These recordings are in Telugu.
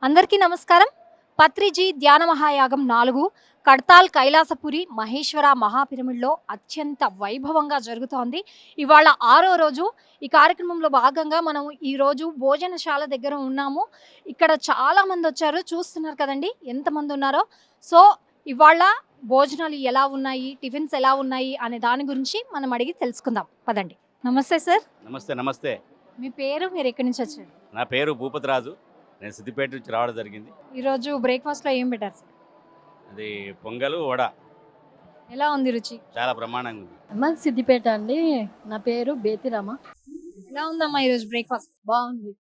అందరికీ నమస్కారం. పత్రిజీ ధ్యాన మహాయాగం 4 కడ్తాల్ కైలాసపురి మహేశ్వర మహాపిరమిడ్లో అత్యంత వైభవంగా జరుగుతోంది. ఇవాళ 6వ రోజు. ఈ కార్యక్రమంలో భాగంగా మనం ఈరోజు భోజనశాల దగ్గర ఉన్నాము. ఇక్కడ చాలా మంది వచ్చారు, చూస్తున్నారు కదండి ఎంతమంది ఉన్నారో. సో ఇవాళ భోజనాలు ఎలా ఉన్నాయి, టిఫిన్స్ ఎలా ఉన్నాయి అనే దాని గురించి మనం అడిగి తెలుసుకుందాం. పదండి. నమస్తే సార్. నమస్తే నమస్తే. మీ పేరు, మీరు ఎక్కడి నుంచి వచ్చారు? నా పేరు భూపతిరాజు. నేను సిద్దిపేట నుంచి రావడం జరిగింది. ఈరోజు బ్రేక్ఫాస్ట్లో ఏం పెట్టారు సార్? అది పొంగలు, వడ. ఎలా ఉంది రుచి? చాలా బ్రహ్మాండంగా ఉంది. మాది సిద్దిపేట అండి. నా పేరు బేతిరామ. ఎలా ఉందమ్మా ఈరోజు బ్రేక్ఫాస్ట్? బాగుంది.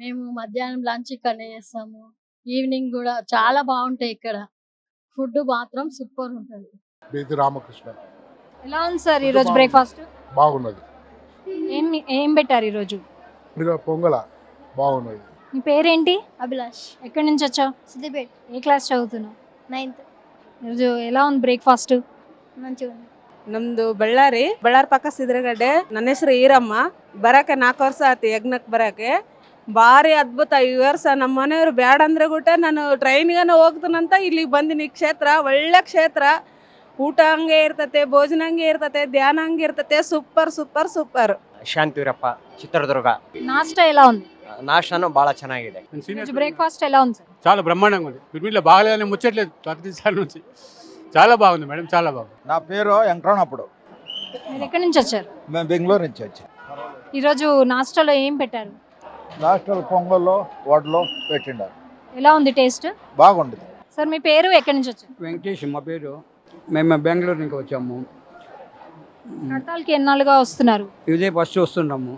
మేము మధ్యాహ్నం లంచ్ ఇక్కడనే చేస్తాము, ఈవినింగ్ కూడా చాలా బాగుంటాయి ఇక్కడ. ఫుడ్ మాత్రం సూపర్ ఉంటుంది. బేతి రామకృష్ణ. ఎలా ఉంది సార్ ఈరోజు బ్రేక్ఫాస్ట్? బాగున్నది. ఏం ఏం పెట్టారు ఈరోజు? పొంగల బాగున్నది. నీ పేరేంటి? అభిలాష్, ఎక్కడి నుంచి వచ్చావు? సిద్దిపేట, ఏ క్లాస్ చదువుతున్నావు? 9th. ఈరోజు ఎలా ఉంది బ్రేక్ఫాస్ట్? మంచిగా ఉంది. ನಮ್ದು ಬಳ್ಳಾರಿ ಪಕ್ಕ ಸಿದ್ರಗಡ್ಡೆ. ನನ್ನ ಹೆಸರು ಈರಮ್ಮ. ಬರಕ್ಕೆ 4 ವರ್ಷ ಆಯ್ತು ಯಜ್ಞಕ್ಕೆ ಬರಕ್ಕೆ. ಭಾರಿ ಅದ್ಭುತ. ಈ ವರ್ಷ ನಮ್ಮ ಮನೆಯವರು ಬ್ಯಾಡ ಅಂದ್ರೆ ಕೂಡ ನಾನು ಟ್ರೈನ್ಗಾನ ಹೋಗ್ತೀನಂತ ಇಲ್ಲಿಗೆ ಬಂದಿನಿ. ಕ್ಷೇತ್ರ ಒಳ್ಳೆ ಕ್ಷೇತ್ರ. ಊಟ ಹಂಗೆ ಇರ್ತತೆ, ಭೋಜನ ಹಂಗೆ ಇರ್ತತೆ, ಧ್ಯಾನ ಹಂಗೆ ಇರ್ತತೆ. Super super super. Shantiveerappa, Chitradurga. నాస్టా ఎలా ఉంది? ನಾಷ್ಟನು ಭಾಳ ಚೆನ್ನಾಗಿದೆ. ఈరోజు బ్రేక్ఫాస్ట్ ఎలా ఉంది సార్? చాలా బ్రహ్మాండంగా ఉంది. పిరమిడ్లో బాగలేదని ముచ్చట్లేదు. ప్రతిసారి నుంచి చాలా బాగుంది మేడం, చాలా బాగుంది. నా పేరు వెంకటరమణప్పుడు. మీరు ఎక్కడి నుంచి వచ్చారు? మేము బెంగళూరు నుంచి వచ్చాం. ఈరోజు నాస్టాలో ఏం పెట్టారు? లాస్ట్లో పొంగల్లో వడలో పెట్టిండారు. ఎలా ఉంది టేస్ట్? బాగుంది. సార్ మీ పేరు, ఎక్కడి నుంచి వచ్చారు? వెంకటేష్ మా పేరు. మేము బెంగళూరు నుంచి వచ్చాము. కడతాల్కి ఎన్నాళ్ళుగా వస్తున్నారు? ఇదే ఫస్ట్ వస్తున్నాము.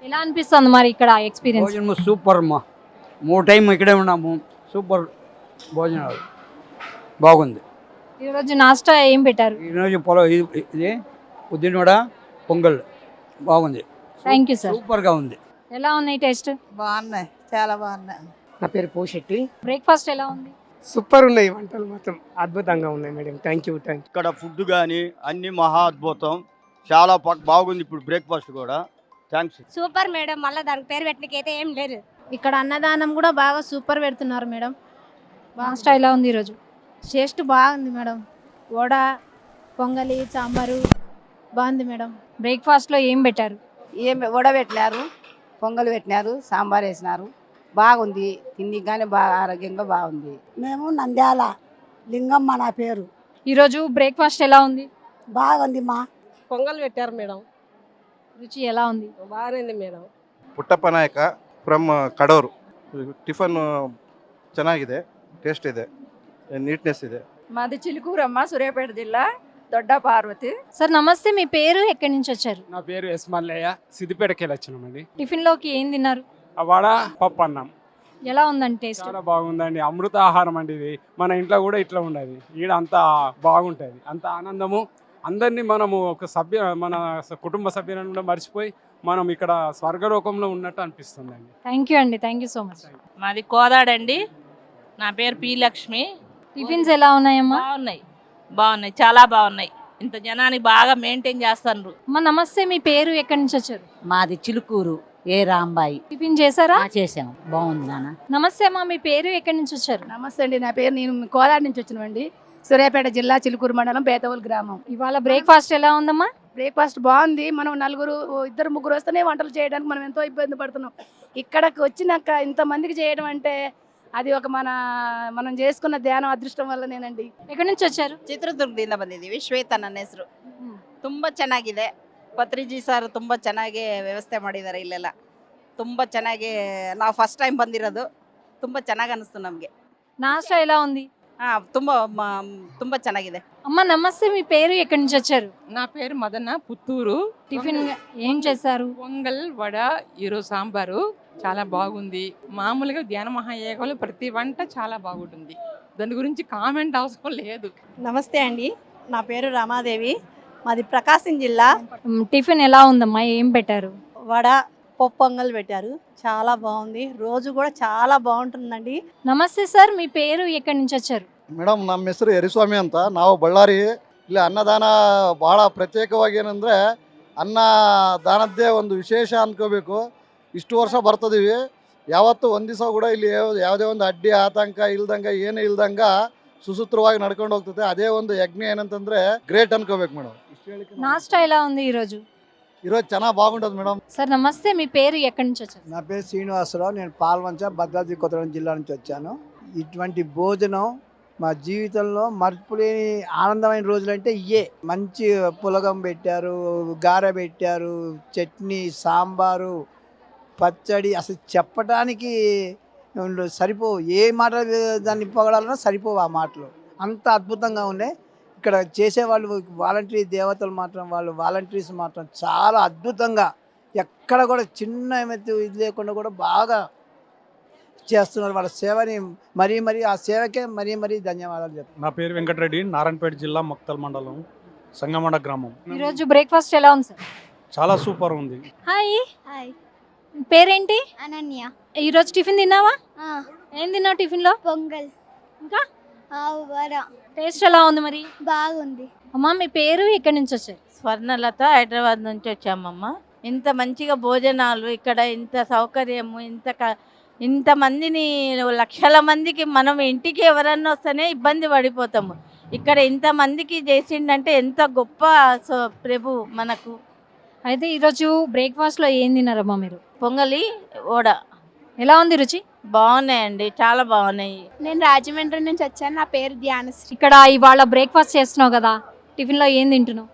ఎలా అనిపిస్తుంది మరి ఇక్కడ ఎక్స్పీరియన్స్? భోజనం సూపర్ అమ్మా. 3 టైం ఇక్కడే ఉన్నాము. సూపర్ భోజనాలు బాగుంది. ఈరోజు నాస్టా ఏం పెట్టారు? ఈరోజు పొలం ఇది ఉద్దినవడ, పొంగల్ బాగుంది. Thank you sir. సూపర్గా ఉంది. ఎలా ఉన్నాయి టేస్ట్? బాగున్నాయి, చాలా బాగున్నాయి. నా పేరు పోషెట్టి. బ్రేక్ఫాస్ట్ ఎలా ఉంది? సూపర్ ఉన్నాయి, వంటలు మాత్రం అద్భుతంగా ఉన్నాయి మేడం. Thank you. ఇక్కడ ఫుడ్ కానీ అన్ని మహా అద్భుతం, చాలా బాగుంది. ఇప్పుడు బ్రేక్ఫాస్ట్ కూడా థ్యాంక్స్. Super madam. మళ్ళీ దానికి పేరు పెట్టినకైతే ఏం లేదు. ఇక్కడ అన్నదానం కూడా బాగా సూపర్ పెడుతున్నారు మేడం. నాస్టా ఎలా ఉంది ఈరోజు? టేస్ట్ బాగుంది మేడం. వడ, పొంగలి, సాంబారు బాగుంది మేడం. బ్రేక్ఫాస్ట్లో ఏం పెట్టారు? ఏం వడ పెట్టినారు, పొంగల్ పెట్టినారు, సాంబార్ వేసినారు. బాగుంది. తిండికి కానీ బాగా ఆరోగ్యంగా బాగుంది. మేము నంద్యాల, లింగమ్మ నా పేరు. ఈరోజు బ్రేక్ఫాస్ట్ ఎలా ఉంది? బాగుంది మా. పొంగల్ పెట్టారు మేడం. రుచి ఎలా ఉంది? బాగుంది మేడం. ಪುಟ್ಟಪ್ಪ ನಾಯಕ ಫ್ರಮ್ ಕಡೂರು. ಟಿಫನ್ ಚೆನ್ನಾಗಿದೆ, ಟೇಸ್ಟ್ ಇದೆ, ನೀಟ್ನೆಸ್ ಇದೆ. మాది చిలుకూరమ్మ, సూర్యాపేట జిల్లా, దొడ్డ పార్వతి. సార్ నమస్తే, మీ పేరు, ఎక్కడి నుంచి వచ్చారు? నా పేరు ఎస్ మల్లయ్య. సిద్దిపేటకి వెళ్ళి వచ్చినామండి. టిఫిన్లోకి ఏం తిన్నారు? ఆ వడ, పప్పు అన్నం. ఎలా ఉందండి టేస్ట్? చాలా బాగుందండి. అమృత ఆహారం అండి ఇది. మన ఇంట్లో కూడా ఇట్లా ఉండదు. ఈడ అంత బాగుంటుంది, అంత ఆనందము. అందరినీ మనము మన కుటుంబ సభ్యులను కూడా మర్చిపోయి మనం ఇక్కడ స్వర్గలోకంలో ఉన్నట్టు అనిపిస్తుందండి. థ్యాంక్ యూ అండి, థ్యాంక్ యూ సో మచ్. మాది కోదాడండి. నా పేరు పి లక్ష్మి. టిఫిన్స్ ఎలా ఉన్నాయమ్మా? బాగున్నాయి, చాలా బాగున్నాయి. ఇంత జనాన్ని బాగా మెయింటైన్ చేస్తారు. అమ్మా నమస్తే, మీ పేరు, ఎక్కడి నుంచి వచ్చారు? మాది చిలుకూరు, ఏ రాంబాయి. టిఫిన్ చేశారా? చేసాం, బాగుంది నాన్న. నమస్తే అమ్మా, మీ పేరు, ఎక్కడి నుంచి వచ్చారు? నమస్తే అండి, నా పేరు, నేను కోదాడ నుంచి వచ్చినామండి. సూర్యాపేట జిల్లా, చిలుకూరు మండలం, బేతవోలు గ్రామం. ఇవాళ బ్రేక్ఫాస్ట్ ఎలా ఉందమ్మా? బ్రేక్ఫాస్ట్ బాగుంది. మనం 2-3 వస్తేనే వంటలు చేయడానికి మనం ఎంతో ఇబ్బంది పడుతున్నాం. ఇక్కడికి వచ్చినాక ఇంతమందికి చేయడం అంటే అది ఒక మనం చేసుకున్న ధ్యానం అదృష్టం వల్లనేనండి. ఎక్కడి నుంచి వచ్చారు? ಚಿತ್ರದುರ್ಗದಿಂದ ಬಂದಿದ್ದೀವಿ. ಶ್ವೇತಾ ನನ್ನ ಹೆಸರು. ತುಂಬ ಚೆನ್ನಾಗಿದೆ. ಪತ್ರಿಜಿ ಸರ್ ತುಂಬ ಚೆನ್ನಾಗಿ ವ್ಯವಸ್ಥೆ ಮಾಡಿದ್ದಾರೆ ಇಲ್ಲೆಲ್ಲ. ತುಂಬ ಚೆನ್ನಾಗಿ ನಾವು ಫಸ್ಟ್ ಟೈಮ್ ಬಂದಿರೋದು. ತುಂಬ ಚೆನ್ನಾಗಿ ಅನಿಸ್ತು ನಮಗೆ. నాస్టా ఎలా ఉంది? ತುಂಬ ಚೆನ್ನಾಗಿದೆ. అమ్మ నమస్తే, మీ పేరు, ఎక్కడి నుంచి వచ్చారు? నా పేరు మదన, పుత్తూరు. టిఫిన్ ఏం చేశారు? పొంగల్, వడ, ఈరోజు సాంబారు. చాలా బాగుంది. మామూలుగా ధ్యాన మహాయోగంలో ప్రతి వంట చాలా బాగుంటుంది. దాని గురించి కామెంట్ అవసరం లేదు. నమస్తే అండి, నా పేరు రమాదేవి. మాది ప్రకాశం జిల్లా. టిఫిన్ ఎలా ఉందమ్మా? ఏం పెట్టారు? వడ, పప్పు, పొంగల్ పెట్టారు. చాలా బాగుంది. రోజు కూడా చాలా బాగుంటుందండి. నమస్తే సార్, మీ పేరు, ఎక్కడి నుంచి వచ్చారు? ಮೇಡಮ್, ನಮ್ಮ ಹೆಸರು ಯರಿಸ್ವಾಮಿ ಅಂತ. ನಾವು ಬಳ್ಳಾರಿ. ಇಲ್ಲಿ ಅನ್ನದಾನ ಭಾಳ ಪ್ರತ್ಯೇಕವಾಗಿ ಏನಂದರೆ ಅನ್ನದಾನದ್ದೇ ಒಂದು ವಿಶೇಷ ಅನ್ಕೋಬೇಕು. ಇಷ್ಟು ವರ್ಷ ಬರ್ತಿದ್ದೀವಿ. ಯಾವತ್ತು ಒಂದು ದಿವಸ ಕೂಡ ಇಲ್ಲಿ ಯಾವುದೇ ಒಂದು ಅಡ್ಡಿ ಆತಂಕ ಇಲ್ದಂಗೆ ಏನು ಇಲ್ದಂಗೆ ಸುಸೂತ್ರವಾಗಿ ನಡ್ಕೊಂಡು ಹೋಗ್ತದೆ. ಅದೇ ಒಂದು ಯಜ್ಞ ಏನಂತಂದ್ರೆ ಗ್ರೇಟ್ ಅನ್ಕೋಬೇಕು ಮೇಡಮ್. నాస్టా ఎలా ఉంది ఈరోజు? ఈరోజు చాలా బాగుంటుంది మేడం. సార్ నమస్తే, మీ పేరు ఎక్కడి నుంచి వచ్చారు? నా పేరు శ్రీనివాసరావు, నేను పాల్వంచ భద్రాద్రి కొత్తగూడెం జిల్లా నుంచి వచ్చాను. ఇటువంటి భోజనం మా జీవితంలో మర్చిపోలేని ఆనందమైన రోజులు అంటే ఇయే. మంచి పులగం పెట్టారు, గారె పెట్టారు, చట్నీ, సాంబారు, పచ్చడి, అసలు చెప్పడానికి సరిపోవు. ఏ మాట దాన్ని పొగడాలన్నా సరిపోవు ఆ మాటలు. అంత అద్భుతంగా ఉన్నాయి. ఇక్కడ చేసేవాళ్ళు వాలంటరీ దేవతలు మాత్రం, వాళ్ళు వాలంటీర్స్ మాత్రం చాలా అద్భుతంగా ఎక్కడ కూడా చిన్న ఇది లేకుండా కూడా బాగా చేస్తున్నారు. వాళ్ళ సేవని మరీ ఆ సేవకే మరీ ధన్యవాదాలు చెప్తాను. నా పేరు వెంకటరెడ్డి, నారాయణపేట జిల్లా మొక్తల్ మండలం, సంగమండ గ్రామం. ఈరోజు బ్రేక్ఫాస్ట్ ఎలా ఉంది సార్? చాలా సూపర్ ఉంది. హాయ్, హాయ్, పేరేంటి? అనన్య. ఈరోజు టిఫిన్ తిన్నావా? ఏం తిన్నావు టిఫిన్లో? పొంగల్, ఇంకా వడ. టేస్ట్ ఎలా ఉంది మరి? బాగుంది. అమ్మా, మీ పేరు ఎక్కడి నుంచి వచ్చారు? స్వర్ణలత, హైదరాబాద్ నుంచి వచ్చామమ్మ. ఇంత మంచిగా భోజనాలు ఇక్కడ, ఇంత సౌకర్యము, ఇంతమందిని లక్షల మందికి మనం ఇంటికి ఎవరన్నా వస్తేనే ఇబ్బంది పడిపోతాము. ఇక్కడ ఇంతమందికి చేసిండంటే ఎంత గొప్ప ప్రభు మనకు. అయితే ఈరోజు బ్రేక్ఫాస్ట్లో ఏం తిన్నారమ్మా మీరు? పొంగలి, వడ. ఎలా ఉంది రుచి? బాగున్నాయండి, చాలా బాగున్నాయి. నేను రాజమండ్రి నుంచి వచ్చాను. నా పేరు ధ్యానశ్రీ. ఇక్కడ ఇవాళ బ్రేక్ఫాస్ట్ చేస్తున్నావు కదా, టిఫిన్లో ఏం తింటున్నావు?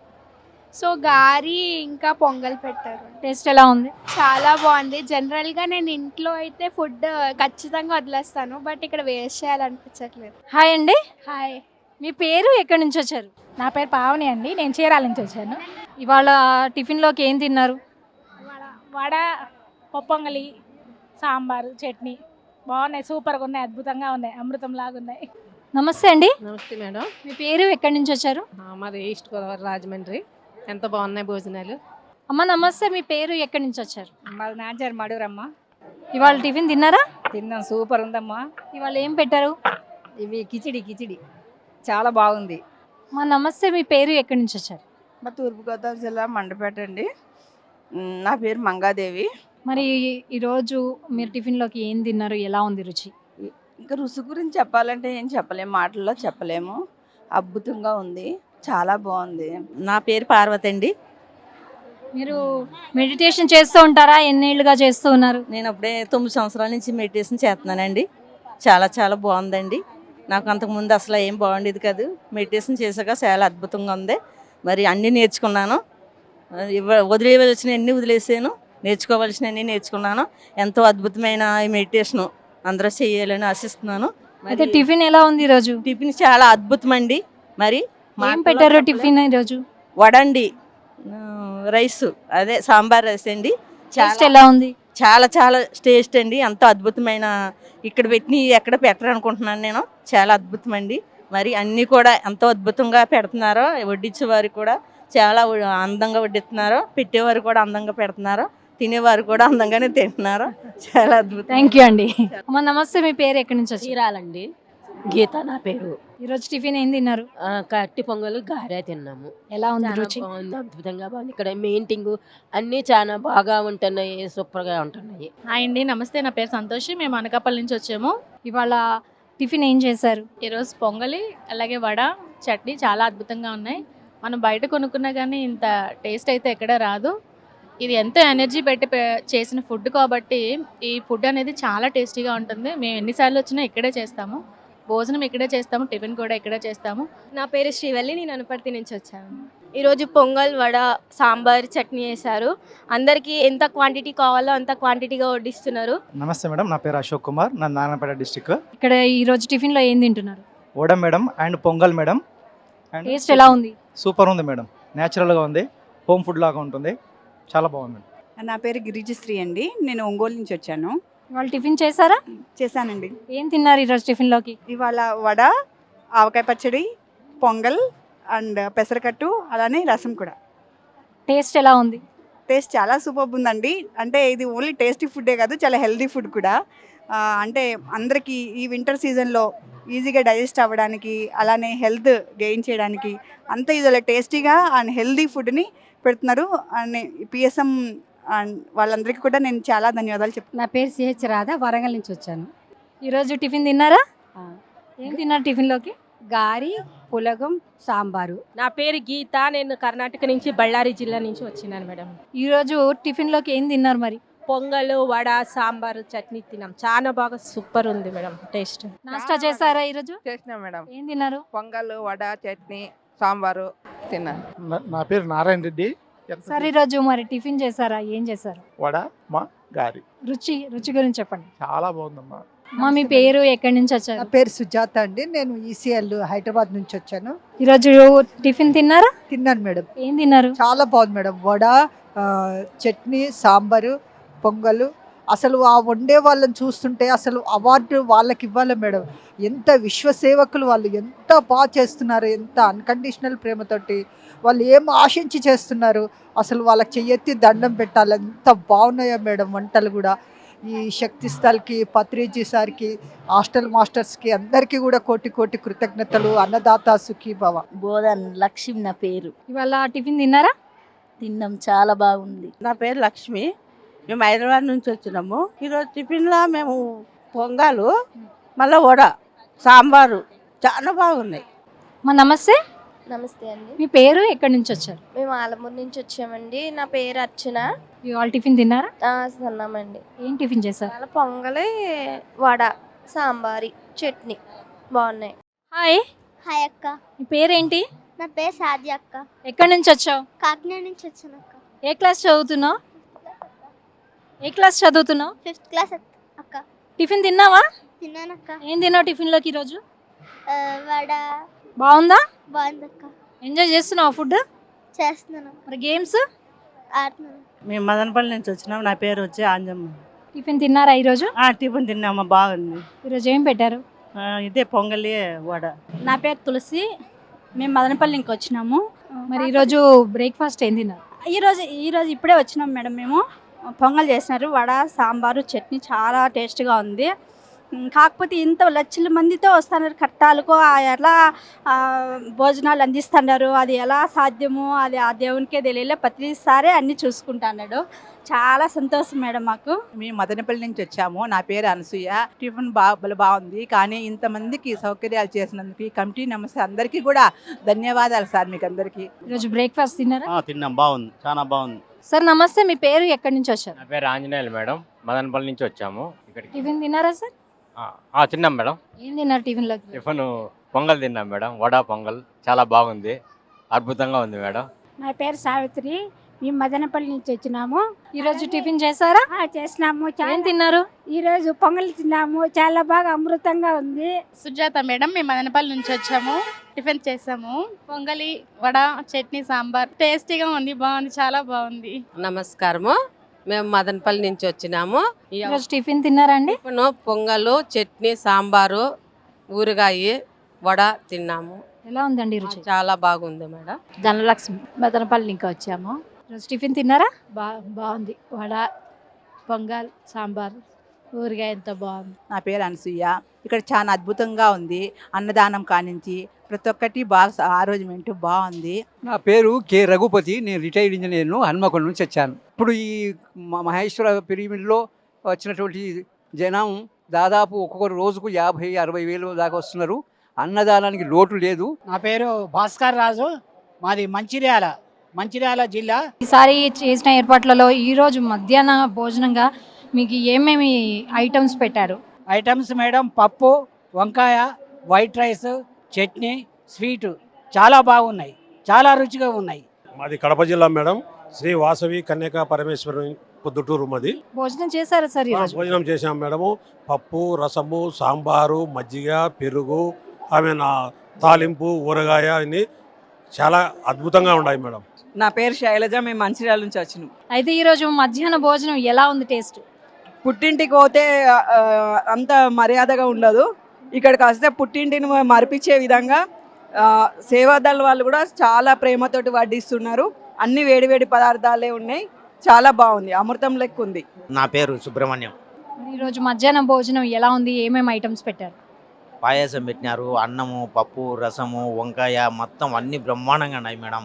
సో గారి ఇంకా పొంగల్ పెట్టారు. టేస్ట్ ఎలా ఉంది? చాలా బాగుంది. జనరల్గా నేను ఇంట్లో అయితే ఫుడ్ ఖచ్చితంగా వదిలేస్తాను, బట్ ఇక్కడ వేస్ట్ చేయాలనిపించట్లేదు. హాయ్ అండి, హాయ్, మీ పేరు ఎక్కడి నుంచి వచ్చారు? నా పేరు పావని అండి, నేను చీరాల నుంచి వచ్చాను. ఇవాళ టిఫిన్లోకి ఏం తిన్నారు? వడ, పొంగలి, సాంబారు, చట్నీ బాగున్నాయి. సూపర్గా ఉన్నాయి, అద్భుతంగా ఉన్నాయి, అమృతం లాగా ఉన్నాయి. నమస్తే అండి, నమస్తే మేడం. మీ పేరు ఎక్కడి నుంచి వచ్చారు? మాది ఈస్ట్ గోదావరి, రాజమండ్రి. ఎంత బాగున్నాయి భోజనాలు. అమ్మ నమస్తే, మీ పేరు ఎక్కడి నుంచి వచ్చారు? మాది నాంచారు మడూరమ్మ. ఇవాళ టిఫిన్ తిన్నారా? తిన్నాం, సూపర్ ఉందమ్మా. ఇవాళ ఏం పెట్టారు? ఇవి కిచిడి చాలా బాగుంది. మా నమస్తే, మీ పేరు ఎక్కడి నుంచి వచ్చారు? మా తూర్పుగోదావరి జిల్లా మండపేట అండి. నా పేరు మంగాదేవి. మరి ఈరోజు మీరు టిఫిన్లోకి ఏం తిన్నారు? ఎలా ఉంది రుచి? ఇంకా రుచి గురించి చెప్పాలంటే ఏం చెప్పలేము, మాటల్లో చెప్పలేము. అద్భుతంగా ఉంది, చాలా బాగుంది. నా పేరు పార్వతి అండి. మీరు మెడిటేషన్ చేస్తూ ఉంటారా? ఎన్నేళ్ళుగా చేస్తూ ఉన్నారు? నేను అప్పుడే 9 సంవత్సరాల నుంచి మెడిటేషన్ చేస్తున్నానండి. చాలా చాలా బాగుందండి. నాకు అంతకుముందు అసలు ఏం బాగుండేది కాదు. మెడిటేషన్ చేశాక చాలా అద్భుతంగా ఉంది. మరి అన్నీ నేర్చుకున్నాను. వదిలేయవలసినవన్నీ వదిలేసాను, నేర్చుకోవాల్సినవన్నీ నేర్చుకున్నాను. ఎంతో అద్భుతమైన ఈ మెడిటేషను అందరూ చేయాలని ఆశిస్తున్నాను. అయితే టిఫిన్ ఎలా ఉంది ఈరోజు? టిఫిన్ చాలా అద్భుతం అండి. మరి ఏం పెట్టారు టిఫిన్ ఈరోజు? వడండి, రైస్, అదే సాంబార్ రైస్ అండి. టేస్ట్ ఎలా ఉంది? చాలా చాలా టేస్ట్ అండి. ఎంతో అద్భుతమైన, ఇక్కడ పెట్టి ఎక్కడ పెట్టరు అనుకుంటున్నాను నేను. చాలా అద్భుతం అండి. మరి అన్నీ కూడా ఎంతో అద్భుతంగా పెడుతున్నారు. వడ్డించే వారికి కూడా చాలా అందంగా వడ్డిస్తున్నారు, పెట్టేవారు కూడా అందంగా పెడుతున్నారు, తినేవారు కూడా అందంగానే తింటున్నారు. చాలా అద్భుతం. థ్యాంక్ యూ అండి. అమ్మ నమస్తే, మీ పేరు ఎక్కడి నుంచి వచ్చారు? చీరాలండి. గీత నా పేరు. ఈరోజు టిఫిన్ ఏం తిన్నారు? కట్టి పొంగలు, గారె తిన్నాము. ఎలా ఉంది చాలా రుచి? బాగుంది, అద్భుతంగా బాగుంది. ఇక్కడ మెయింటింగ్ అన్నీ చాలా బాగా ఉంటున్నాయి, సూపర్గా ఉంటున్నాయి. హాయ్ అండి, నమస్తే. నా పేరు సంతోషి, మేము అనకాపల్లి నుంచి వచ్చాము. ఇవాళ టిఫిన్ ఏం చేశారు? ఈరోజు పొంగలి, అలాగే వడ, చట్నీ చాలా అద్భుతంగా ఉన్నాయి. మనం బయట కొనుక్కున్నా కానీ ఇంత టేస్ట్ అయితే ఎక్కడ రాదు. ఇది ఎంతో ఎనర్జీ పెట్టి చేసిన ఫుడ్ కాబట్టి ఈ ఫుడ్ అనేది చాలా టేస్టీగా ఉంటుంది. మేము ఎన్నిసార్లు వచ్చినా ఇక్కడే చేస్తాము, భోజనం ఇక్కడే చేస్తాము, టిఫిన్ కూడా ఇక్కడే చేస్తాము. నా పేరు శ్రీవల్లి, నేను అనపర్తి నుంచి వచ్చాను. ఈరోజు పొంగల్, వడ, సాంబార్, చట్నీ వేశారు. అందరికీ ఎంత క్వాంటిటీ కావాలో అంత క్వాంటిటీగా వడ్డిస్తున్నారు. నమస్తే మేడం, నా పేరు అశోక్ కుమార్, నా నారాయణపేట డిస్టిక్. ఇక్కడ ఈరోజు టిఫిన్లో ఏం తింటున్నారు? Vada madam and pongal madam. Taste ఎలా ఉంది? సూపర్ ఉంది మేడం, న్యాచురల్గా ఉంది, హోమ్ ఫుడ్ లాగా ఉంటుంది, చాలా బాగుంది మేడం. నా పేరు గిరిజశ్రీ అండి, నేను ఒంగోలు నుంచి వచ్చాను. ఇవాళ టిఫిన్ చేశారా? చేశానండి. ఏం తిన్నారు ఈరోజు టిఫిన్లోకి? ఇవాళ వడ, ఆవకాయ పచ్చడి, పొంగల్ అండ్ పెసరకట్టు, అలానే రసం కూడా. టేస్ట్ ఎలా ఉంది? టేస్ట్ చాలా సూపర్ ఉందండి. అంటే ఇది ఓన్లీ టేస్టీ ఫుడ్డే కాదు, చాలా హెల్దీ ఫుడ్ కూడా. అంటే అందరికీ ఈ వింటర్ సీజన్లో ఈజీగా డైజెస్ట్ అవ్వడానికి, అలానే హెల్త్ గెయిన్ చేయడానికి అంతా ఇది టేస్టీగా అండ్ హెల్దీ ఫుడ్ని పెడుతున్నారు. అండ్ పిఎస్ఎం అండ్ వాళ్ళందరికీ కూడా నేను చాలా ధన్యవాదాలు చెప్తాను. నా పేరు సిహెచ్ రాధా, వరంగల్ నుంచి వచ్చాను. ఈరోజు టిఫిన్ తిన్నారా? ఏం తిన్నారు టిఫిన్లోకి? గారి, పులగం, సాంబారు. నా పేరు గీత, నేను కర్ణాటక నుంచి బళ్ళారి జిల్లా నుంచి వచ్చినాను మేడం. ఈరోజు టిఫిన్లోకి ఏం తిన్నారు మరి? పొంగల్, వడ, సాంబారు, చట్నీ తిన్నాం. చాలా బాగా సూపర్ ఉంది మేడం టేస్ట్. నాస్టా చేశారా ఈరోజు? చేసినా మేడం. ఏం తిన్నారు? పొంగల్, వడ, చట్నీ, సాంబారు తిన్నాను. నా పేరు నారాయణ రెడ్డి. సార్ ఈరోజు మరి టిఫిన్ చేశారా? ఏం చేశారు? వడ మా గారి రుచి గురించి చెప్పండి. చాలా బాగుందమ్మా. మా మీ పేరు, ఎక్కడి నుంచి వచ్చారు? నా పేరు సుజాత అండి. నేను ఈసీఎల్ హైదరాబాద్ నుంచి వచ్చాను. ఈరోజు టిఫిన్ తిన్నారా? తిన్నాను మేడం. ఏం తిన్నారు? చాలా బాగుంది మేడం. వడ, చట్నీ, సాంబారు, పొంగలు. అసలు ఆ వండే వాళ్ళని చూస్తుంటే అసలు అవార్డు వాళ్ళకి ఇవ్వాలి మేడం. ఎంత విశ్వసేవకులు వాళ్ళు, ఎంత బాగా చేస్తున్నారు, ఎంత అన్కండిషనల్ ప్రేమతోటి వాళ్ళు ఏం ఆశించి చేస్తున్నారు. అసలు వాళ్ళకి చెయ్యెత్తి దండం పెట్టాలి. ఎంత బాగున్నాయో మేడం వంటలు కూడా. ఈ శక్తి స్థల్కి, పత్రిజీ సార్కి, హాస్టల్ మాస్టర్స్కి అందరికీ కూడా కోటి కోటి కృతజ్ఞతలు. అన్నదాత సుఖీ భవ. బోధన్ లక్ష్మి నా పేరు. ఇవాళ టిఫిన్ తిన్నారా? తిన్నాం, చాలా బాగుంది. నా పేరు లక్ష్మి, మేము హైదరాబాద్ నుంచి వచ్చినాము. ఈరోజు టిఫిన్లో మేము పొంగలు, మళ్ళీ వడ, సాంబారు చాలా బాగున్నాయి. మా నమస్తే. నమస్తే అండి. మీ పేరు, ఎక్కడి నుంచి వచ్చారు? మేము ఆలమూరు నుంచి వచ్చామండి. నా పేరు అర్చన. ఇవాళ టిఫిన్ తిన్నారా? తిన్నామండి. ఏం టిఫిన్ చేశారు? చాలా పొంగలి, వడ, సాంబారి, చట్నీ బాగున్నాయి. హాయ్. హాయ్ అక్క, మీ పేరేంటి? నా పేరు సాది అక్క. ఎక్కడి నుంచి వచ్చావు? కాకినాడ నుంచి వచ్చాను అక్క. ఏ క్లాస్ చదువుతున్నావు? ఏ క్లాస్ చదువుతున్నావు? 5th క్లాస్ అక్క. టిఫిన్ తిన్నావా? తిన్నాను అక్క. ఏం తిన్నావు టిఫిన్లోకి ఈరోజు? వడ. బాగుందా? బాగుంది అక్క. ఎంజాయ్ చేస్తున్నావా ఫుడ్? చేస్తున్నాను. మరి గేమ్స్ ఆడుతున్నాను. మేము మదనపల్లి నుంచి వచ్చినాం. నా పేరు వచ్చి ఆంజమ్మ. టిఫిన్ తిన్నారా ఈరోజు? టిఫిన్ తిన్నామా, బాగుంది. ఈరోజు ఏం పెట్టారు? ఇదే పొంగలి, వడ. నా పేరు తులసి, మేము మదనపల్లి నుంచి వచ్చినాము. మరి ఈరోజు బ్రేక్ఫాస్ట్ ఏం తిన్నారు? ఈరోజు ఇప్పుడే వచ్చినాం మేడం. మేము పొంగల్ చేసినారు, వడ, సాంబారు, చట్నీ చాలా టేస్ట్గా ఉంది. కాకపోతే ఇంత లక్షల మందితో వస్తున్నారు కట్టాలకు, ఎలా భోజనాలు అందిస్తున్నారు, అది ఎలా సాధ్యమో అది ఆ దేవునికే తెలియలే. ప్రతిసారి అన్నీ చూసుకుంటున్నాడు. చాలా సంతోషం మేడం మాకు. మేము మదనపల్లి నుంచి వచ్చాము. నా పేరు అనసూయ. టిఫిన్ బాగుంది, కానీ ఇంతమందికి సౌకర్యాలు చేసినందుకు ఈ కమిటీ నమస్తే అందరికీ కూడా ధన్యవాదాలు సార్. మీకు అందరికీ ఈరోజు బ్రేక్ఫాస్ట్ తిన్నారా? తిన్నాం, బాగుంది, చాలా బాగుంది. సార్ నమస్తే, మీ పేరు, ఎక్కడి నుంచి వచ్చారు? నా పేరు ఆంజనేయులు మేడం, మదనపల్లి నుంచి వచ్చాము ఇక్కడికి. టిఫిన్ తిన్నారా సార్? తిన్నాం మేడం. ఏం తిన్నారు టిఫిన్లోకి? టిఫిన్ పొంగల్ తిన్నాం మేడం, వడ పొంగల్ చాలా బాగుంది, అద్భుతంగా ఉంది మేడం. నా పేరు సావిత్రి, మేము మదనపల్లి నుంచి వచ్చినాము. ఈరోజు టిఫిన్ చేశారా? చేసినాము. ఏం తిన్నారు? ఈరోజు పొంగల్ తిన్నాము, చాలా బాగా అమృతంగా ఉంది. సుజాత మేడం, మేము మదనపల్లి నుంచి వచ్చాము. టిఫిన్ చేసాము, పొంగలి, వడ, చట్నీ, సాంబార్ టేస్టీగా ఉంది, బాగుంది, చాలా బాగుంది. నమస్కారము, మేము మదనపల్లి నుంచి వచ్చినాము. ఈరోజు టిఫిన్ తిన్నారా అండి? పొంగలు, చట్నీ, సాంబారు, ఊరగాయ, వడ తిన్నాము. ఎలా ఉందండి రుచి? చాలా బాగుంది మేడం. ధనలక్ష్మి, మదనపల్లి ఇంకా వచ్చాము. ఈరోజు టిఫిన్ తిన్నారా? బాగుంది, వడ, పొంగల్, సాంబార్, ఊరగాయ ఎంతో బాగుంది. నా పేరు అనసూయ. ఇక్కడ చాలా అద్భుతంగా ఉంది. అన్నదానం కానించి ప్రతి ఒక్కటి బాగా ఆరోగ్యమెంట్ బాగుంది. నా పేరు కె రఘుపతి, నేను రిటైర్డ్ ఇంజనీర్ను, హన్మకొండ నుంచి వచ్చాను. ఇప్పుడు ఈ మహేశ్వర పిరమిడ్లో వచ్చినటువంటి జనం దాదాపు ఒక్కొక్క రోజుకు 50-60 వేలు దాకా వస్తున్నారు. అన్నదానానికి లోటు లేదు. నా పేరు భాస్కర్ రాజు, మాది మంచిర్యాల జిల్లా. ఈసారి చేసిన ఏర్పాట్లలో ఈరోజు మధ్యాహ్న భోజనంగా మీకు ఏమేమి ఐటమ్స్ పెట్టారు? ఐటమ్స్ మేడం, పప్పు, వంకాయ, వైట్ రైస్, చట్నీ, స్వీటు చాలా బాగున్నాయి, చాలా రుచిగా ఉన్నాయి. మాది కడప జిల్లా మేడం, శ్రీ వాసవి కన్యకా పరమేశ్వరి పొద్దుటూరు. మాది భోజనం చేశారా సార్ ఈరోజు? భోజనం చేసాం మేడము. పప్పు, రసము, సాంబారు, మజ్జిగ, పెరుగు, తాలింపు, ఊరగాయ అన్ని చాలా అద్భుతంగా ఉన్నాయి మేడం. నా పేరు శైలజ, మేము మంచిర్యాల నుంచి వచ్చినాం. అయితే ఈరోజు మధ్యాహ్న భోజనం ఎలా ఉంది టేస్ట్? పుట్టింటికి పోతే అంత మర్యాదగా ఉండదు, ఇక్కడికి వస్తే పుట్టింటిని మరిపించే విధంగా సేవాదళ వాళ్ళు కూడా చాలా ప్రేమతోటి వడ్డిస్తున్నారు. అన్ని వేడివేడి పదార్థాలే ఉన్నాయి, చాలా బాగుంది, అమృతం లెక్క ఉంది. నా పేరు సుబ్రహ్మణ్యం. ఈరోజు మధ్యాహ్నం భోజనం ఎలా ఉంది? ఏమేమి ఐటమ్స్ పెట్టారు? పాయసం పెట్టినారు, అన్నము, పప్పు, రసము, వంకాయ, మొత్తం అన్ని బ్రహ్మాండంగా ఉన్నాయి మేడం.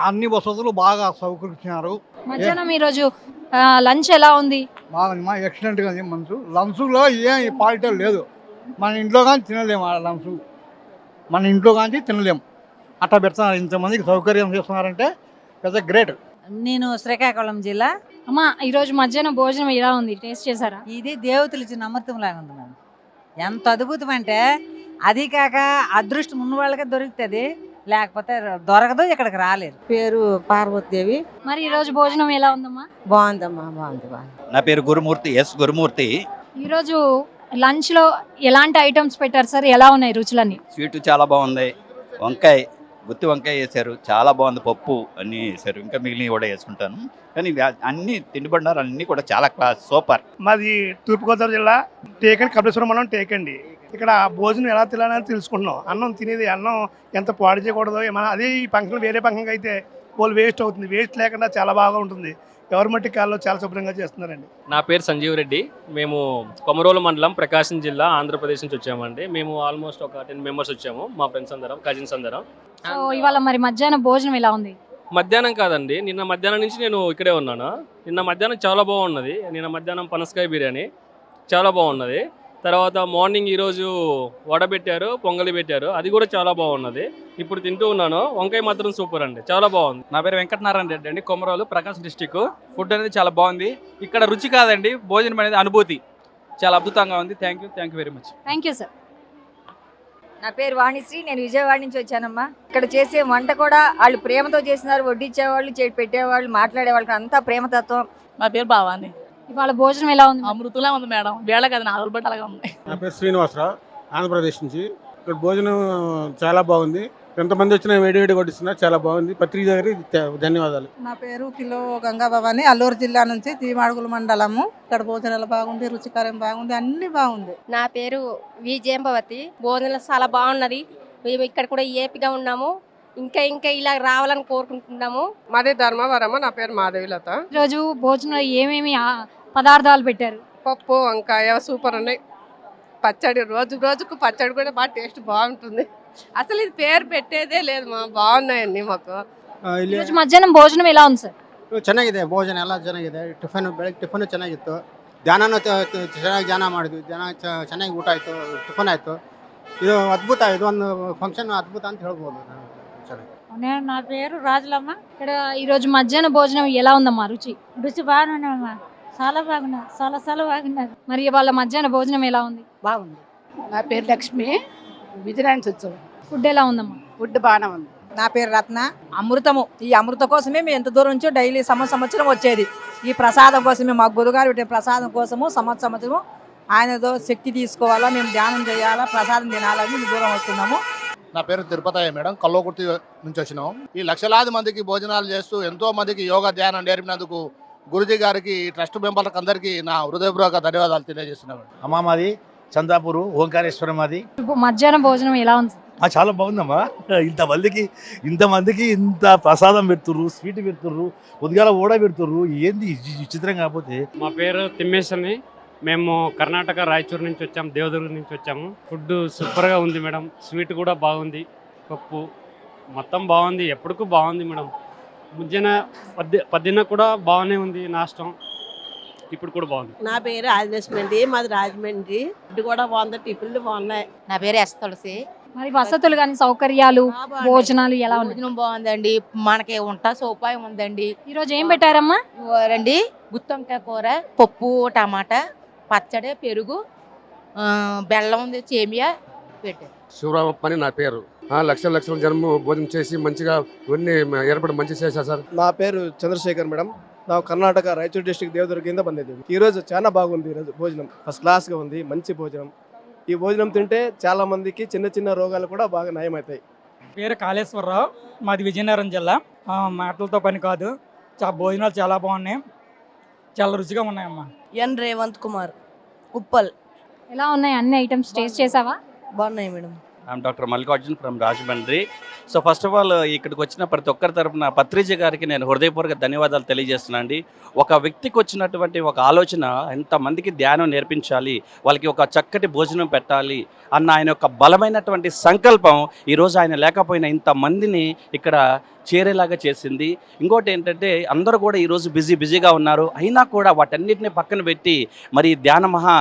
అన్ని వసతులు బాగా సౌకరించినారు. మధ్యాహ్నం ఈరోజు లంచ్ ఎలా ఉంది? బాగా ఎక్సలెంట్గా ఉంది. లంచ్లో ఏం క్వాలిటీ లేదు. మన ఇంట్లో కానీ తినలేము. ఆ లంచ్ మన ఇంట్లో కానీ తినలేము. అట్లా పెడుతున్నారు. ఇంతమందికి సౌకర్యం చేస్తున్నారంటే పెద్ద గ్రేట్. నేను శ్రీకాకుళం జిల్లా. అమ్మా ఈరోజు మధ్యాహ్నం భోజనం ఎలా ఉంది? టేస్ట్ చేశారా? ఇది దేవతలు ఇచ్చిన అమృతం లాగా ఉంది మేడం. ఎంత అద్భుతం అంటే అది కాక అదృష్టం ఉన్న వాళ్ళకే దొరుకుతుంది, లేకపోతే దొరకదు, ఇక్కడికి రాలేరు. పేరు పార్వతీదేవి. మరి ఈరోజు భోజనం ఎలా ఉందమ్మా? బాగుందమ్మా, బాగుంది. నా పేరు గురుమూర్తి, ఎస్ గురుమూర్తి. ఈరోజు లంచ్ లో ఎలాంటి ఐటమ్స్ పెట్టారు సార్? ఎలా ఉన్నాయి రుచులన్నీ? స్వీట్ చాలా బాగుంది. వంకాయ, గుత్తి వంకాయ వేశారు, చాలా బాగుంది. పప్పు అన్నీ వేశారు, ఇంకా మిగిలినవి కూడా వేసుకుంటాను. కానీ అన్ని తిండి బండారు అన్నీ కూడా చాలా క్లాస్ సూపర్. మాది తూర్పుగోదావరి జిల్లా టేకండి, కపిలేశ్వరం మనం టేకండి. ఇక్కడ భోజనం ఎలా తినాలని తెలుసుకుంటున్నాం. అన్నం తినేది, అన్నం ఎంత పాడు చేయకూడదు. మన అదే ఈ ఫంక్షన్ వేరే ఫంక్షన్కి అయితే వాళ్ళు వేస్ట్ అవుతుంది. వేస్ట్ లేకుండా చాలా బాగా ఉంటుంది. గవర్నమెంట్ కాల్లో చాలా శుభ్రంగా చేస్తున్నారండి. నా పేరు సంజీవ్ రెడ్డి. మేము కొమరోలు మండలం, ప్రకాశం జిల్లా, ఆంధ్రప్రదేశ్ నుంచి వచ్చామండి. మేము ఆల్మోస్ట్ ఒక 10 మెంబర్స్ వచ్చాము, మా ఫ్రెండ్స్ అందరం, కజిన్స్ అందరం. సో ఇవాళ మరి మధ్యాహ్నం భోజనం ఎలా ఉంది? మధ్యాహ్నం కాదండి, నిన్న మధ్యాహ్నం నుంచి నేను ఇక్కడే ఉన్నాను. నిన్న మధ్యాహ్నం చాలా బాగున్నది. నిన్న మధ్యాహ్నం పనసకాయ బిర్యానీ చాలా బాగున్నది. తర్వాత మార్నింగ్ ఈరోజు వడ పెట్టారు, పొంగలి పెట్టారు, అది కూడా చాలా బాగున్నది. ఇప్పుడు తింటూ ఉన్నాను. వంకాయ మాత్రం సూపర్ అండి, చాలా బాగుంది. నా పేరు వెంకటనారాయణ రెడ్డి అండి, కొమరోలు, ప్రకాశం డిస్టిక్. ఫుడ్ అనేది చాలా బాగుంది. ఇక్కడ రుచి కాదండి, భోజనం అనేది అనుభూతి. చాలా అద్భుతంగా ఉంది. Thank you very much. Thank you sir. నా పేరు వాణిశ్రీ, నేను విజయవాడ నుంచి వచ్చానమ్మా. ఇక్కడ చేసే వంట కూడా వాళ్ళు ప్రేమతో చేసినారు. వడ్డించేవాళ్ళు, పెట్టేవాళ్ళు, మాట్లాడేవాళ్ళు అంతా ప్రేమతత్వం. నా పేరు భావాని. ఇవాళ భోజనం ఎలా ఉంది? అమృతంలా ఉంది మేడం. వేళ కదా 4 రోజులు బట్టి అలాగా ఉంది. నా పేరు శ్రీనివాసరావు, ఆంధ్రప్రదేశ్ నుంచి. ఇక్కడ భోజనం చాలా బాగుంది. ఎంతమంది వచ్చినా వేడి కొట్టిస్తున్నారు, చాలా బాగుంది. పత్రిక గారికి ధన్యవాదాలు. నా పేరు కిలో గంగా భవాని, అల్లూరు జిల్లా నుంచి, తీమాడుగుల మండలము. ఇక్కడ భోజనాలు బాగుంది, రుచికరం బాగుంది, అన్ని బాగుంది. నా పేరు వి జయంభవతి. భోజనం చాలా బాగున్నది. మేము ఇక్కడ కూడా ఏపిగా ఉన్నాము. ఇంకా ఇలా రావాలని కోరుకుంటున్నాము. మాది ధర్మవరమ్మ. నా పేరు మాధవిలత. ఈరోజు భోజనంలో ఏమేమి పదార్థాలు పెట్టారు? పప్పు, వంకాయ సూపర్ ఉన్నాయి. పచ్చడి, రోజుకు పచ్చడి కూడా బాగా టేస్ట్ బాగుంటుంది. అసలు ఇది పేరు పెట్టేదే లేదు మా, బాగున్నాయండి మాకు. ఈరోజు ಮಧ್ಯಾಹ್ನ ಭೋಜನ ఎలా ఉంది ಸರ್? ಚೆನ್ನಾಗಿದೆ. ಭೋಜನ ಎಲ್ಲ ಚೆನ್ನಾಗಿದೆ. ಬೆಳಗ್ಗೆ ಟಿಫನ್ ಚೆನ್ನಾಗಿತ್ತು. ಧ್ಯಾನನೂ ಚೆನ್ನಾಗಿ ಧ್ಯಾನ ಮಾಡಿದ್ವಿ. ಚೆನ್ನಾಗಿ ಊಟ ಆಯಿತು, ಟಿಫನ್ ಆಯಿತು. ಇದು ಅದ್ಭುತ. ಇದೊಂದು ಫಂಕ್ಷನ್ ಅದ್ಭುತ ಅಂತ ಹೇಳ್ಬೋದು. నా పేరు రాజులమ్మ. ఇక్కడ ఈరోజు మధ్యాహ్న భోజనం ఎలా ఉందమ్మా? రుచి బాగున్నామ్మా, చాలా బాగున్నారు, చాలా బాగున్నారు. మరి ఇవాళ మధ్యాహ్న భోజనం ఎలా ఉంది? బాగుంది. నా పేరు లక్ష్మి, విజయనగరం నుంచి వచ్చాము. ఫుడ్ ఎలా ఉందమ్మా? ఫుడ్ బాగానే ఉంది. నా పేరు రత్న. అమృతము. ఈ అమృత కోసమే మేము ఎంత దూరం నుంచో డైలీ సంవత్సరం వచ్చేది. ఈ ప్రసాదం కోసమే, మా గురుగారు పెట్టే ప్రసాదం కోసము సంవత్సరము ఆయనతో శక్తి తీసుకోవాలా, మేము ధ్యానం చేయాలా, ప్రసాదం తినాలని దూరం వస్తున్నాము. నా పేరు తిరుపతయ్య మేడం, కల్లోకుర్తి నుంచి వచ్చినాం. ఈ లక్షలాది మందికి భోజనాలు చేస్తూ ఎంతో మందికి యోగా ధ్యానం నేర్పినందుకు గురుజీ గారికి, ట్రస్ట్ మెంబర్లకు అందరికీ నా హృదయపూర్వక ధన్యవాదాలు తెలియజేస్తున్నాను. అమ్మా మాది చందాపూరు, ఓంకారేశ్వరం మాది. మధ్యాహ్న భోజనం ఎలా ఉంది? చాలా బాగుందమ్మా. ఇంతమందికి ఇంత ప్రసాదం పెడుతుర్రు, స్వీట్ పెడుతుర్రు, ఉదయాల ఓడ పెడుతుర్రు. ఏంది విచిత్రం కాకపోతే. మా పేరు తిమ్మేశ్వరి. మేము కర్ణాటక రాయచూరు నుంచి వచ్చాము, దేవదుర్గం నుంచి వచ్చాము. ఫుడ్ సూపర్గా ఉంది మేడం. స్వీట్ కూడా బాగుంది, పప్పు మొత్తం బాగుంది, ఎప్పటికూ బాగుంది మేడం. పొద్దున్న కూడా బాగానే ఉంది నాష్టం, ఇప్పుడు కూడా బాగుంది. నా పేరు రాజలక్ష్మి అండి, మాది రాజమండ్రి. ఫుడ్ కూడా బాగుంది, టిఫిన్లు బాగున్నాయి. నా పేరు ఎస్ తులసి. మరి వసతులు కానీ, సౌకర్యాలు, భోజనాలు ఎలా ఉన్నాయి? భోజనం బాగుందండి, మనకి వంట సౌపాయం ఉందండి. ఈరోజు ఏం పెట్టారమ్మా? రండి, గుత్తొంకాయ కూర, పప్పు, టమాటా, పచ్చడి, పెరుగు, బెల్లం ఉంది, సేమియా పెట్టారు. శివరామప్ప అని నా పేరు. లక్షల జన్మ భోజనం చేసి మంచిగా ఇవన్నీ ఏర్పడి మంచి చేశారు సార్. నా పేరు చంద్రశేఖర్ మేడం. ನಾವು ಕರ್ನಾಟಕ ರಾಯಚೂರು ಡಿಸ್ಟ್ರಿಕ್ಟ್ ದೇವದುರ್ಗದಿಂದ ಬಂದಿದ್ದೀವಿ. ఈరోజు చాలా బాగుంది. ఈరోజు భోజనం ఫస్ట్ క్లాస్గా ఉంది, మంచి భోజనం. ఈ భోజనం తింటే చాలా మందికి చిన్న రోగాలు కూడా బాగా నయమవుతాయి. పేరు కాళేశ్వరరావు, మాది విజయనగరం జిల్లా. మాటలతో పని కాదు, భోజనాలు చాలా బాగున్నాయి, చాలా రుచిగా ఉన్నాయమ్మా. ఎన్ రేవంత్ కుమార్, ఉప్పల్. ఎలా ఉన్నాయి అన్ని ఐటమ్స్? టేస్ట్ చేసావా? బాగున్నాయి madam. I'm doctor Mallikarjun from Rajahmundry. So first of all ఇక్కడికి వచ్చిన ప్రతి ఒక్కరి తరపున పత్రిజీ గారికి నేను హృదయపూర్వక ధన్యవాదాలు తెలియజేస్తున్నాను అండి. ఒక వ్యక్తికి వచ్చినటువంటి ఒక ఆలోచన ఎంతమందికి ధ్యానం నేర్పించాలి, వాళ్ళకి ఒక చక్కటి భోజనం పెట్టాలి అన్న ఆయన యొక్క బలమైనటువంటి సంకల్పం ఈరోజు ఆయన లేకపోయినా ఇంతమందిని ఇక్కడ చేరేలాగా చేసింది. ఇంకోటి ఏంటంటే అందరూ కూడా ఈరోజు బిజీగా ఉన్నారు, అయినా కూడా వాటన్నిటిని పక్కన పెట్టి మరి ధ్యాన మహా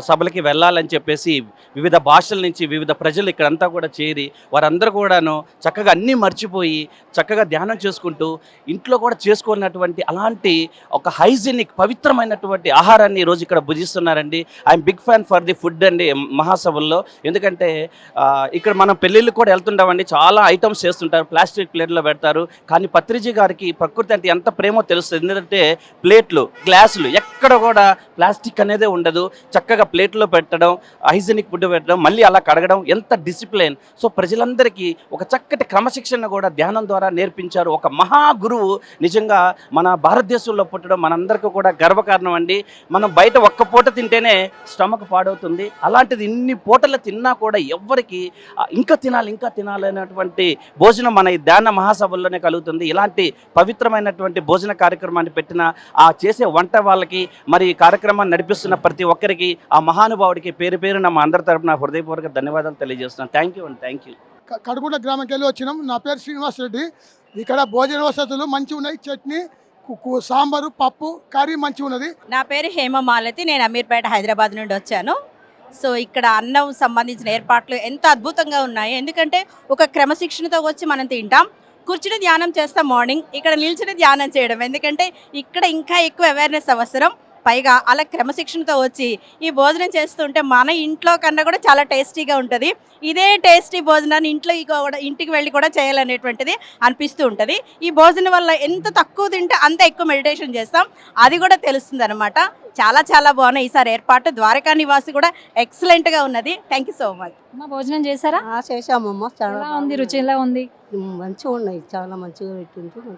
సభలకి వెళ్ళాలని చెప్పేసి వివిధ భాషల నుంచి వివిధ ప్రజలు ఇక్కడంతా కూడా చేరి వారందరూ కూడాను చక్కగా అన్నీ మర్చిపోయి చక్కగా ధ్యానం చేసుకుంటూ ఇంట్లో కూడా చేసుకున్నటువంటి అలాంటి ఒక హైజీనిక్ పవిత్రమైనటువంటి ఆహారాన్ని ఈరోజు ఇక్కడ భుజిస్తున్నారండి. I'm big fan for the food అండి మహాసభల్లో. ఎందుకంటే ఇక్కడ మనం పెళ్ళిళ్ళు కూడా వెళ్తుంటామండి, చాలా ఐటమ్స్ చేస్తుంటారు, ప్లాస్టిక్ ప్లేట్లో పెడతారు. కానీ పత్రిజీ గారికి ప్రకృతి అంటే ఎంత ప్రేమో తెలుస్తుంది. ఎందుకంటే ప్లేట్లు, గ్లాసులు ఎక్కడ కూడా ప్లాస్టిక్ అనేదే ఉండదు. చక్కగా ప్లేట్లో పెట్టడం, హైజీనిక్ ఫుడ్ పెట్టడం, మళ్ళీ అలా కడగడం, ఎంత డిసిప్లిన్. సో ప్రజలందరికీ ఒక చక్కటి క్రమశిక్షణ కూడా ధ్యానం ద్వారా నేర్పించారు. ఒక మహా గురువు నిజంగా మన భారతదేశంలో పుట్టడం మనందరికీ కూడా గర్వకారణం అండి. మనం బయట ఒక్క పూట తింటేనే స్టమక్ పాడవుతుంది, అలాంటిది ఇన్ని పూటలు తిన్నా కూడా ఎవ్వరికి ఇంకా తినాలి అనేటువంటి భోజనం మన ఈ ధ్యాన మహాసభల్లోనే కలుగుతుంది. ఇలాంటి పవిత్రమైనటువంటి భోజన కార్యక్రమాన్ని పెట్టిన ఆ చేసే వంట వాళ్ళకి, మరి ఈ కార్యక్రమాన్ని నడిపిస్తున్న ప్రతి ఒక్కరికి, ఆ మహానుభావుడికి పేరు పేరున మా అందరి తరపున హృదయపూర్వక ధన్యవాదాలు తెలియజేస్తున్నాను. థ్యాంక్ యూ అండి, థ్యాంక్ యూ. కడుగుంట గ్రామంకి వెళ్ళి వచ్చినాం. నా పేరు శ్రీనివాస్ రెడ్డి. ఇక్కడ భోజన వసతులు మంచిగా ఉన్నాయి, చట్నీ, సాంబారు, పప్పు, కర్రీ మంచిగా ఉన్నది. నా పేరు హేమమాలతి, నేను అమీర్పేట హైదరాబాద్ నుండి వచ్చాను. సో ఇక్కడ అన్నం సంబంధించిన ఏర్పాట్లు ఎంతో అద్భుతంగా ఉన్నాయి. ఎందుకంటే ఒక క్రమశిక్షణతో వచ్చి మనం తింటాం, కూర్చుని ధ్యానం చేస్తాం మార్నింగ్, ఇక్కడ నిల్చుని ధ్యానం చేయడం. ఎందుకంటే ఇక్కడ ఇంకా ఎక్కువ అవేర్నెస్ అవసరం. పైగా అలా క్రమశిక్షణతో వచ్చి ఈ భోజనం చేస్తుంటే మన ఇంట్లో కన్నా కూడా చాలా టేస్టీగా ఉంటుంది. ఇదే టేస్టీ భోజనాన్ని ఇంటికి వెళ్ళి కూడా చేయాలనేటువంటిది అనిపిస్తూ ఉంటుంది. ఈ భోజనం వల్ల ఎంత తక్కువ తింటే అంత ఎక్కువ మెడిటేషన్ చేస్తాం, అది కూడా తెలుస్తుంది అనమాట. చాలా చాలా బాగున్నాయి ఈసారి ఏర్పాటు. ద్వారకా నివాసి కూడా ఎక్సలెంట్గా ఉన్నది. Thank you so much. భోజనం చేశారా? చేసామమ్మ. చాలా ఉంది, రుచి ఎలా ఉంది? మంచిగా ఉన్నాయి, చాలా మంచిగా పెట్టిండ్రు.